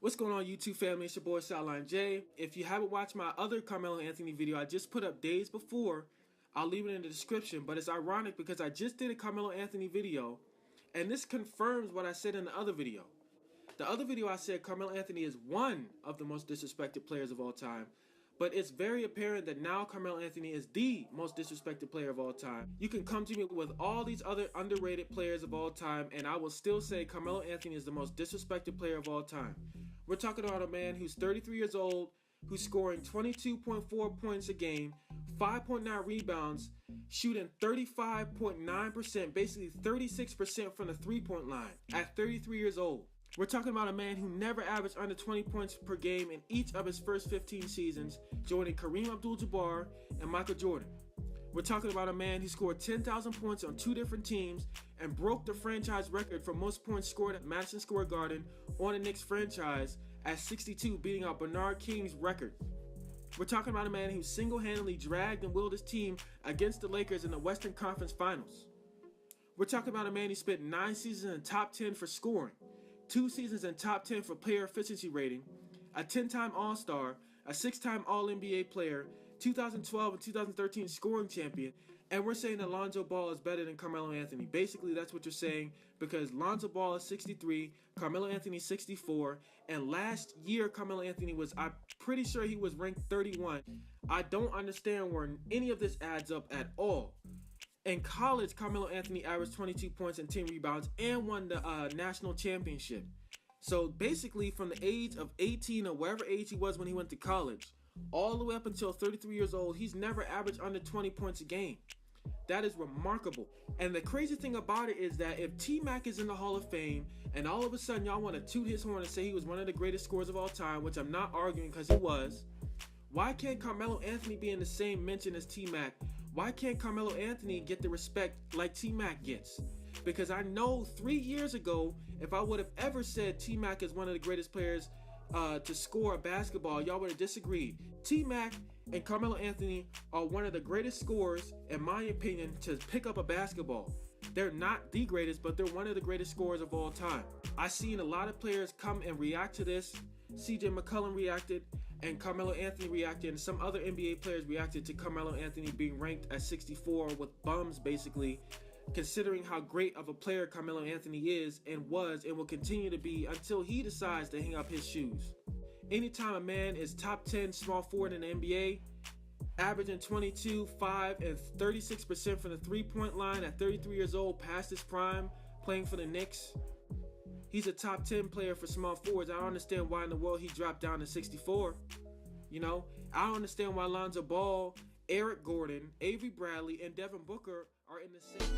What's going on, YouTube family? It's your boy Sideline J. If you haven't watched my other Carmelo Anthony video I just put up days before, I'll leave it in the description. But it's ironic because I just did a Carmelo Anthony video, and this confirms what I said in the other video. The other video I said Carmelo Anthony is one of the most disrespected players of all time. But it's very apparent that now Carmelo Anthony is the most disrespected player of all time. You can come to me with all these other underrated players of all time, and I will still say Carmelo Anthony is the most disrespected player of all time. We're talking about a man who's 33 years old, who's scoring 22.4 points a game, 5.9 rebounds, shooting 35.9%, basically 36% from the three-point line at 33 years old. We're talking about a man who never averaged under 20 points per game in each of his first 15 seasons, joining Kareem Abdul-Jabbar and Michael Jordan. We're talking about a man who scored 10,000 points on two different teams and broke the franchise record for most points scored at Madison Square Garden on the Knicks franchise at 62, beating out Bernard King's record. We're talking about a man who single-handedly dragged and willed his team against the Lakers in the Western Conference Finals. We're talking about a man who spent 9 seasons in the top 10 for scoring, 2 seasons in top 10 for player efficiency rating, a 10-time All-Star, a 6-time All-NBA player, 2012 and 2013 scoring champion, and we're saying that Lonzo Ball is better than Carmelo Anthony. Basically, that's what you're saying, because Lonzo Ball is 63, Carmelo Anthony 64, and last year Carmelo Anthony was, I'm pretty sure he was ranked 31. I don't understand where any of this adds up at all. In college, Carmelo Anthony averaged 22 points and 10 rebounds and won the national championship. So basically, from the age of 18 or whatever age he was when he went to college, all the way up until 33 years old, he's never averaged under 20 points a game. That is remarkable. And the crazy thing about it is that if T-Mac is in the Hall of Fame and all of a sudden y'all want to toot his horn and say he was one of the greatest scorers of all time, which I'm not arguing because he was, why can't Carmelo Anthony be in the same mention as T-Mac? Why can't Carmelo Anthony get the respect like T-Mac gets? Because I know 3 years ago, if I would have ever said T-Mac is one of the greatest players to score a basketball, y'all would have disagreed. T-Mac and Carmelo Anthony are one of the greatest scorers, in my opinion, to pick up a basketball. They're not the greatest, but they're one of the greatest scorers of all time. I've seen a lot of players come and react to this. CJ McCollum reacted, and Carmelo Anthony reacted, and some other NBA players reacted to Carmelo Anthony being ranked at 64 with bums, basically, considering how great of a player Carmelo Anthony is and was and will continue to be until he decides to hang up his shoes. Anytime a man is top 10 small forward in the NBA, averaging 22, 5, and 36% from the three-point line at 33 years old, past his prime, playing for the Knicks, he's a top 10 player for small forwards. I don't understand why in the world he dropped down to 64. You know, I don't understand why Lonzo Ball, Eric Gordon, Avery Bradley, and Devin Booker are in the same.